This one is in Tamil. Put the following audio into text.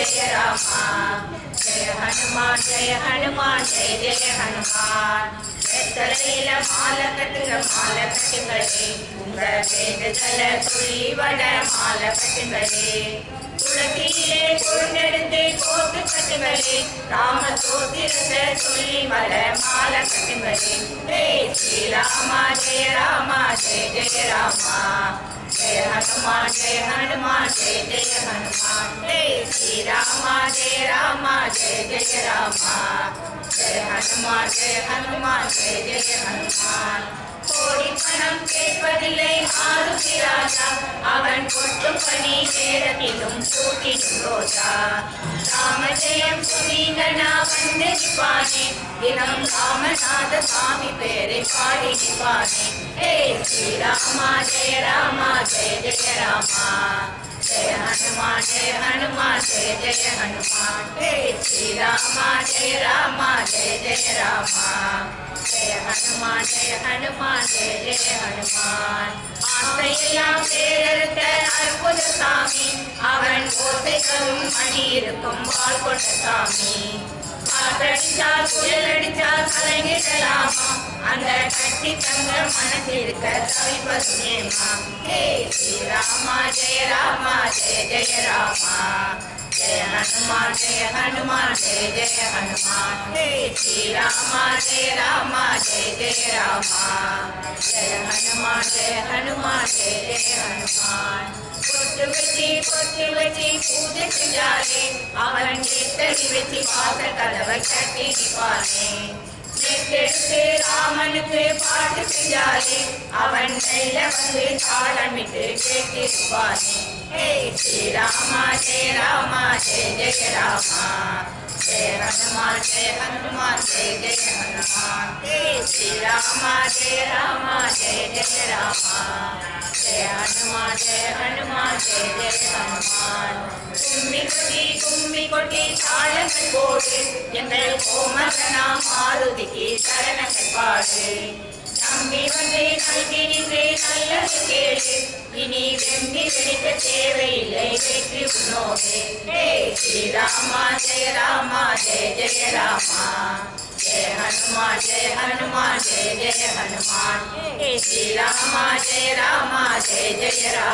जय रामा जय हनुमान जय हनुमान जय जय हनुमान வெத்தலையில மாலை கட்டுங்க மாலை கட்டுங்களே உங்க வேண்டுதல சொல்லி வட மாலை கட்டுங்களே துளசியிலே கொண்டெடுத்து கோத்து கட்டுங்களே ராம சோத்திரத்தை சொல்லி வட மாலை கட்டுங்களே ஸ்ரீராமா ஜெய ராமா ஜெய ஜெய ராமா जय हनुमान जय जय हनुमान श्री रामा जय जय रामा जय हनुमान जय जय हनुमान கோடி பணம் கேட்பதில்லை மாருதி ராஜா அவன் கொட்டு பணி நேரத்திலும் கூட்டிடும் ரோஜா ராம ஜெயம் சுதீங்கனா வந்து நிப்பானே தினம் ராமநாத சுவாமி பேரை பாடி நிப்பானே ஸ்ரீராமா ஜெய जय रामा जय हनुमान जय जय हनुमान श्री रामा जय जय रामा जय हनुमान जय जय हनुमान ஆசையெல்லாம் பேரறுத்த அற்புத சாமி அவன் ஓசைகளும் மணி இருக்கும் வாழ் கொண்ட சாமி காற்றடிச்சா புயல் அடிச்சா கலைஞலாமா அந்த கட்டி தங்க மனதில் இருக்க தவிப்பது ஏமா ஸ்ரீராமா ஜெய ஜய ராமா जय हनुमान जय जय हनुमान श्रीरामा जय जय रामा जय हनुमान जय जय हनुमान பொட்டு வச்சி பூஜை செஞ்சாலே அவன் எத்தடி வச்சு வாச கதவை கட்டி நிற்பானே நெட்டெடுத்து ராமனுக்கு பாட்டு செஞ்சாலே அவன் மெல்ல வந்து தாளமிட்டு கேட்டிருப்பானே ஸ்ரீராமா ஜெய ஜய ராமா जय हनुमान जय जय हनुमान श्रीरामा जय जय रामा जय हनुमान जय जय हनुमान கும்மி கொட்டி தாளங்கள் போடு எங்கள் கோமகனா மாருதிக்கு சரணங்கள் பாடு நம்பி வந்து நல்கி நின்றே நல்லது கேளு இனி வெம்பி வெடிக்க தேவையில்லை வெற்றி உன்னோடு ஸ்ரீராமா ஜெய ஜய ராமா जय हनुमान जय जय हनुमान श्रीरामा जय जय रामा